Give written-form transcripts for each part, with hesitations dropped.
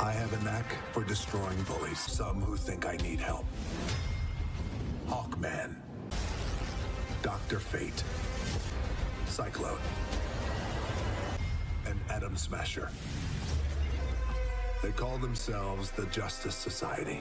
I have a knack for destroying bullies. Some who think I need help. Hawkman, Dr. Fate, Cyclone, and Atom Smasher. They call themselves the Justice Society.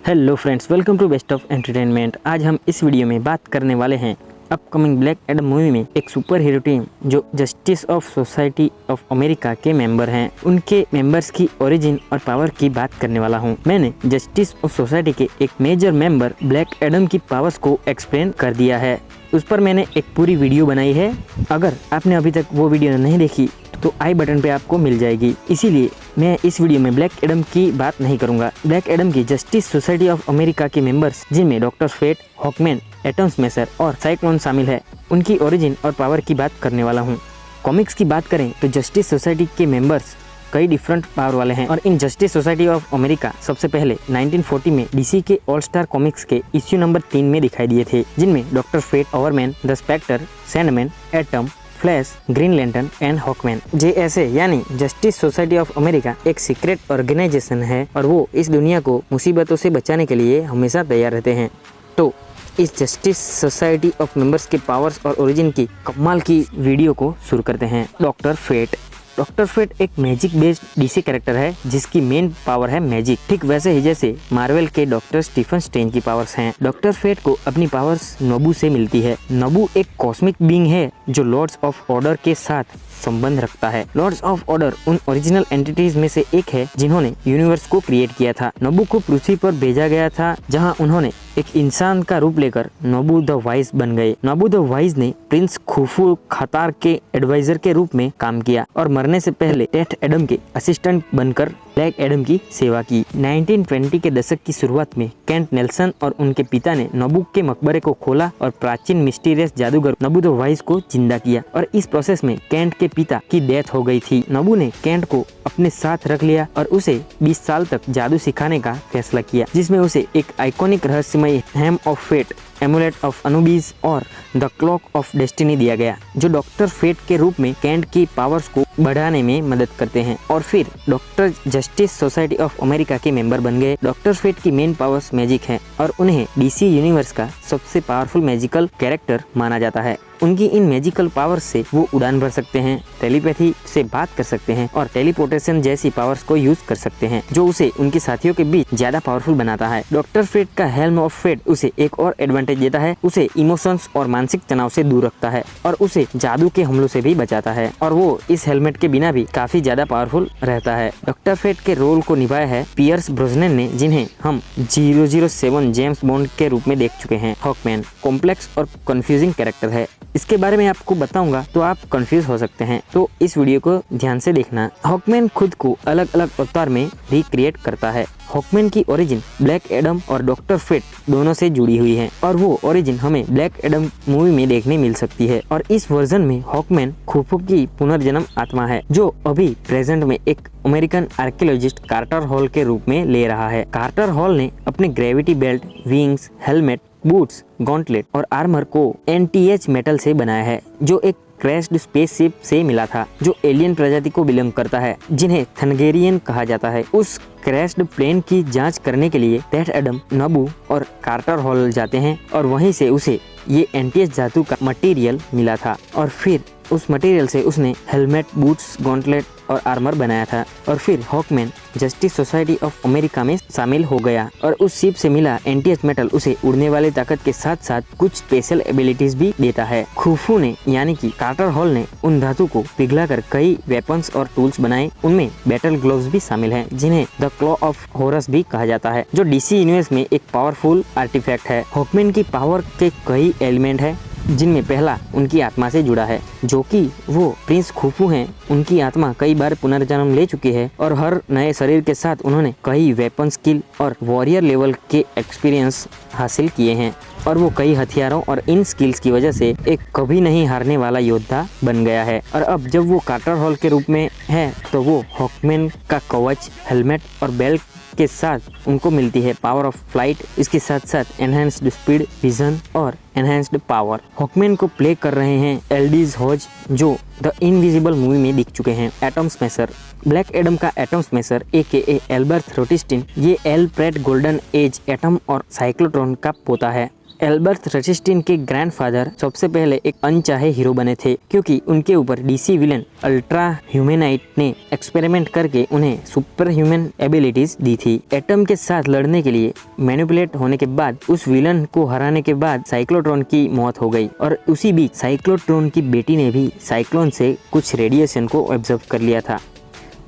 Hello friends, welcome to best of entertainment. आज हम इस video में बात करने वाले हैं upcoming black Adam movie में एक सुपर हीरो टीम जो justice of society of America के मेंबर हैं, उनके मेंबर्स की ओरिजिन और पावर की बात करने वाला हूं। मैंने जस्टिस ऑफ सोसाइटी के एक मेजर मेंबर ब्लैक एडम की पावर्स को एक्सप्लेन कर दिया है। उस पर मैंने एक पूरी वीडियो बनाई है। अगर आपने अभी तक वो वीडियो नहीं देखी तो आई बटन पे आपको मिल जाएगी। इसीलिए मैं इस वीडियो में ब्लैक एडम की बात नहीं करूंगा। ब्लैक एडम की जस्टिस सोसाइटी ऑफ अमेरिका के मेंबर्स, जिनमें Doctor Fate, Hawkman, Atom Smasher और साइक्लोन शामिल है, उनकी ओरिजिन और पावर की बात करने वाला हूँ। कॉमिक्स की बात करें तो जस्टिस सोसाइटी के मेंबर्स कई डिफरेंट पावर वाले हैं और इन जस्टिस सोसाइटी ऑफ अमेरिका सबसे पहले 1940 में डीसी के ऑल स्टार कॉमिक्स के इश्यू नंबर 3 में दिखाई दिए थे, जिनमें Doctor Fate, Overman, the Spectre, Sandman, Atom, Flash, Green Lantern and Hawkman. JSA यानी जस्टिस सोसाइटी ऑफ अमेरिका एक सीक्रेट ऑर्गेनाइजेशन है और वो इस दुनिया को मुसीबतों से बचाने के लिए हमेशा तैयार रहते हैं। तो इस जस्टिस सोसाइटी ऑफ मेंबर्स के पावर्स और ओरिजिन की कमाल की वीडियो को शुरू करते हैं। डॉक्टर फेट एक मैजिक बेस्ड डीसी कैरेक्टर है जिसकी मेन पावर है मैजिक, ठीक वैसे ही जैसे मार्वल के डॉक्टर स्टीफन स्ट्रेंज की पावर्स हैं। डॉक्टर फेट को अपनी पावर्स नोबू से मिलती है। नोबू एक कॉस्मिक बीइंग है जो लॉर्ड्स ऑफ ऑर्डर के साथ संबंध रखता है। लॉर्ड्स ऑफ ऑर्डर उन ओरिजिनल एंटिटीज में से एक है जिन्होंने यूनिवर्स को क्रिएट किया था। नोबू को पृथ्वी पर भेजा गया था जहां उन्होंने एक इंसान का रूप लेकर नोबू द वाइज बन गए। नोबू द वाइज ने प्रिंस खुफू खतार के एडवाइजर के रूप में काम किया और मरने से पहले टेथ एडम के असिस्टेंट बनकर ब्लैक एडम की सेवा की। 1920 के दशक की शुरुआत में केंट नेल्सन और उनके पिता ने नोबू के मकबरे को खोला और प्राचीन मिस्टीरियस जादूगर नोबू द वाइज को जिंदा किया और इस प्रोसेस में केंट के पिता की डेथ हो गई थी। नोबू ने केंट को अपने साथ रख लिया और उसे 20 साल तक जादू सिखाने का फैसला किया, जिसमें उसे एक आइकॉनिक रहस्यमय हैम ऑफ फेट, एमुलेट ऑफ अनुबीज और द क्लॉक ऑफ डेस्टिनी दिया गया, जो डॉक्टर फेट के रूप में केंट की पावर्स को बढ़ाने में मदद करते हैं। और फिर doctor justice Society of America के मेंबर बन गए। डॉक्टर फेट की मेन पावर्स मैजिक हैं और उन्हें डीसी यूनिवर्स का सबसे पावरफुल मैजिकल कैरेक्टर माना जाता है। उनकी इन मैजिकल पावर्स से वो उड़ान भर सकते हैं, टेलीपैथी से बात कर सकते हैं और टेलीपोर्टेशन जैसी पावर्स को यूज कर सकते हैं, जो उसे उनके साथियों के बीच ज्यादा पावरफुल बनाता है। डॉक्टर फेट का हेल्म ऑफ फेट उसे एक और एडवांटेज देता है, उसे इमोशंस और मानसिक तनाव से दूर रखता है और उसे जादू के हमलों से भी बचाता है और वो इस हेलमेट के बिना भी काफी ज्यादा पावरफुल रहता है। डॉक्टर फेट के रोल को निभाया है पियर्स ब्रोसनैन ने, जिन्हें हम 007 जेम्स बॉन्ड के रूप में देख चुके हैं। हॉकमैन कॉम्प्लेक्स और कंफ्यूजिंग कैरेक्टर है, इसके बारे में आपको बताऊंगा तो आप कंफ्यूज हो सकते हैं, तो इस वीडियो को ध्यान से देखना। हॉकमैन खुद को अलग अलग अवतार में रिक्रिएट करता है। हॉकमैन की ओरिजिन ब्लैक एडम और डॉक्टर फेट दोनों से जुड़ी हुई है और वो ओरिजिन हमें ब्लैक एडम मूवी में देखने मिल सकती है। और इस वर्जन में हॉकमैन खुफू की पुनर्जन्म आत्मा है जो अभी प्रेजेंट में एक अमेरिकन आर्कियोलॉजिस्ट कार्टर हॉल के रूप में ले रहा है। कार्टर हॉल ने अपने gravity belt, wings, helmet, boots, gauntlet और आर्मर को NTH मेटल से बनाया है, जो एक क्रैश्ड स्पेसशिप से मिला था जो एलियन प्रजाति को बिलोंग करता है, जिन्हें थनगेरियन कहा जाता है। उस क्रैश्ड प्लेन की जांच करने के लिए टेथ एडम, नोबू और कार्टर हॉल जाते हैं और वहीं से उसे ये NTH धातु का मटेरियल मिला था और फिर उस मटेरियल से उसने हेलमेट, बूट्स, गॉन्टलेट और आर्मर बनाया था। और फिर हॉकमैन जस्टिस सोसाइटी ऑफ अमेरिका में शामिल हो गया और उस शिप से मिला NTH मेटल उसे उड़ने वाली ताकत के साथ साथ कुछ स्पेशल एबिलिटीज भी देता है। खुफू ने यानी कि कार्टर हॉल ने उन धातु को पिघलाकर कई वेपन्स और टूल्स बनाए, उनमें बैटल ग्लोव्स भी शामिल हैं, जिन्हें द क्लॉ ऑफ हॉरस भी कहा जाता है, जो डीसी यूनिवर्स में एक पावरफुल आर्टिफैक्ट है। हॉकमैन की पावर के कई एलिमेंट है, जिनमें पहला उनकी आत्मा से जुड़ा है, जो कि वो प्रिंस खुफू हैं। उनकी आत्मा कई बार पुनर्जन्म ले चुकी है और हर नए शरीर के साथ उन्होंने कई वेपन स्किल और वॉरियर लेवल के एक्सपीरियंस हासिल किए हैं। और वो कई हथियारों और इन स्किल्स की वजह से एक कभी नहीं हारने वाला योद्धा बन गया है। और अब जब वो कार्टर हॉल के रूप में है तो वो हॉकमैन का कवच, हेलमेट और बेल्ट के साथ उनको मिलती है पावर ऑफ फ्लाइट। इसके साथ साथ एनहांस्ड स्पीड, विजन और एनहांस्ड पावर। हॉकमैन को प्ले कर रहे हैं एल्डिज हॉज, जो द इनविजिबल मूवी में दिख चुके हैं। एटम स्मैशर, ब्लैक एडम का एटम स्मैशर AKA एल्बर्ट रोटिस्टिन, ये एल्फ्रेड गोल्डन एज एटम और साइक्लोट्रॉन का पोता है। एल्बर्ट रोटिस्टिन के ग्रैंडफादर सबसे पहले एक अनचाहे हीरो बने थे, क्योंकि उनके ऊपर DC विलन अल्ट्रा ह्यूमैनाइट ने एक्सपेरिमेंट करके उन्हें सुपर ह्यूमन एबिलिटीज दी थी। एटम के साथ लड़ने के लिए मैनिपुलेट होने के बाद उस विलन को हराने के बाद साइक्लोट्रॉन की मौत हो गई, और उसी बीच साइक्लोट्रॉन की बेटी ने भी साइक्लोन से कुछ रेडिएशन को ऑब्जर्व कर लिया था,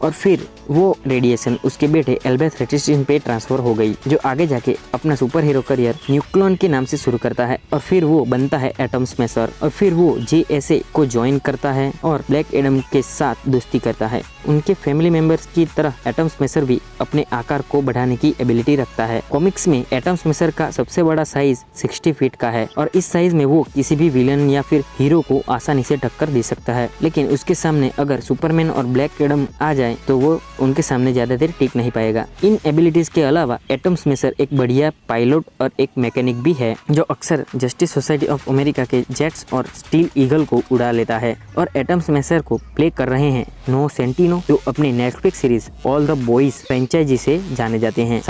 और फिर वो रेडिएशन उसके बेटे एल्बर्ट रोटिस्टिन पे ट्रांसफर हो गई, जो आगे जाके अपना सुपर हीरो करियर न्यूक्लॉन के नाम से शुरू करता है। और फिर वो बनता है एटम स्मैशर, और फिर वो JSA को ज्वाइन करता है और ब्लैक एडम के साथ दोस्ती करता है। उनके फैमिली मेंबर्स की तरह एटम स्मैशर भी अपने आकार को बढ़ाने की एबिलिटी रखता है। कॉमिक्स में एटम स्मैशर का सबसे बड़ा साइज 60 फीट का है, और इस साइज में वो किसी भी विलन या फिर हीरो को आसानी से टक्कर दे सकता है। लेकिन उसके सामने अगर सुपरमैन और ब्लैक एडम आ जाए तो वो उनके सामने ज्यादा देर टिक नहीं पाएगा। इन एबिलिटीज के अलावा एटम स्मैशर एक बढ़िया पायलट और एक मैकेनिक भी है, जो अक्सर जस्टिस सोसाइटी ऑफ अमेरिका के जेट्स और स्टील ईगल को उड़ा लेता है। और एटम स्मैशर को प्ले कर रहे हैं नो सेंटिनो, जो अपने Netflix series All the Boys franchise से जाने जाते हैं।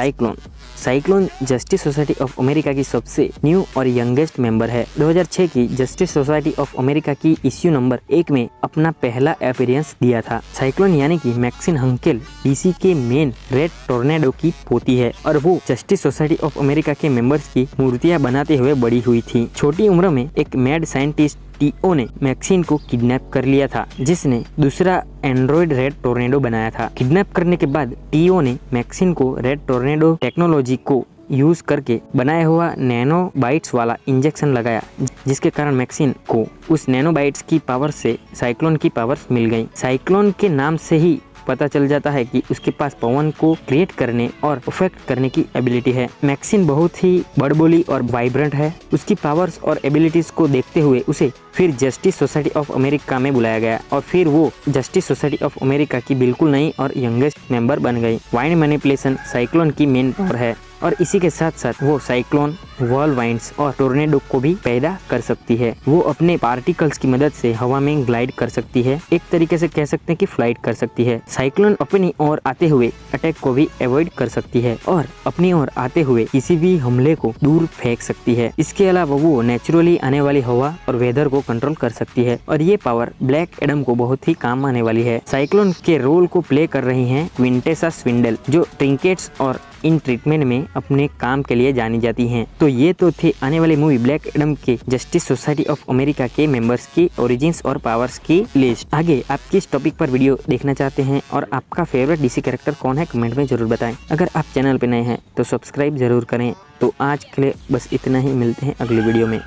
Cyclone Justice Society of America की सबसे न्यू और यंगेस्ट मेंबर है। 2006 की जस्टिस सोसाइटी ऑफ अमेरिका की इश्यू नंबर 1 में अपना पहला अपीयरेंस दिया था। साइक्लोन यानी कि मैक्सिन हंकेल DC के मेन रेड टोर्नेडो की पोती है, और वो जस्टिस सोसाइटी ऑफ अमेरिका के मेंबर्स की मूर्तियां बनाते हुए बड़ी हुई थी। छोटी उम्र में एक मैड साइंटिस्ट TO ने मैक्सिन को किडनैप कर लिया था, जिसने दूसरा एंड्रॉइड रेड टोर्नेडो बनाया था। किडनैप करने के बाद TO ने मैक्सिन को रेड टोर्नेडो टेक्नोलॉजी को यूज करके बनाया हुआ नैनो बाइट्स वाला इंजेक्शन लगाया, जिसके कारण मैक्सिन को उस नैनो बाइट्स की पावर से साइक्लोन की पावर्स मिल गई। साइक्लोन के नाम से ही पता चल जाता है कि उसके पास पवन को क्रिएट करने और अफेक्ट करने की एबिलिटी है। मैक्सिन बहुत ही बड़बोली और वाइब्रेंट है। उसकी पावर्स और एबिलिटीज को देखते हुए उसे फिर जस्टिस सोसाइटी ऑफ अमेरिका में बुलाया गया, और फिर वो जस्टिस सोसाइटी ऑफ अमेरिका की बिल्कुल नई और यंगेस्ट मेंबर बन गई। वाइंड मैनिपुलेशन साइक्लोन की मेन पावर है, और इसी के साथ साथ वो साइक्लोन, व्हर्लवाइंड्स और टोर्नेडो को भी पैदा कर सकती है। वो अपने पार्टिकल्स की मदद से हवा में ग्लाइड कर सकती है, एक तरीके से कह सकते हैं कि फ्लाइट कर सकती है। साइक्लोन अपनी ओर आते हुए अटैक को भी अवॉइड कर सकती है, और अपनी ओर आते हुए किसी भी हमले को दूर फेंक सकती है। इसके अलावा वो नेचुरली आने वाली हवा और वेदर को कंट्रोल कर सकती है, और ये पावर ब्लैक एडम को बहुत ही काम आने वाली है। साइक्लोन के रोल को प्ले कर रही हैं क्विंटेसा स्विंडल, जो ट्रिंकेट्स और इन ट्रीटमेंट में अपने काम के लिए जानी जाती हैं। तो ये तो थे आने वाली मूवी ब्लैक एडम के जस्टिस सोसाइटी ऑफ अमेरिका के मेंबर्स की ओरिजिन्स और पावर्स की लिस्ट। आगे आप किस टॉपिक पर वीडियो देखना चाहते हैं और आपका फेवरेट DC कैरेक्टर कौन है, कमेंट में जरूर बताएं। अगर आप चैनल पे नए हैं तो सब्सक्राइब जरूर करें। तो आज के लिए बस इतना ही, मिलते हैं अगली वीडियो में।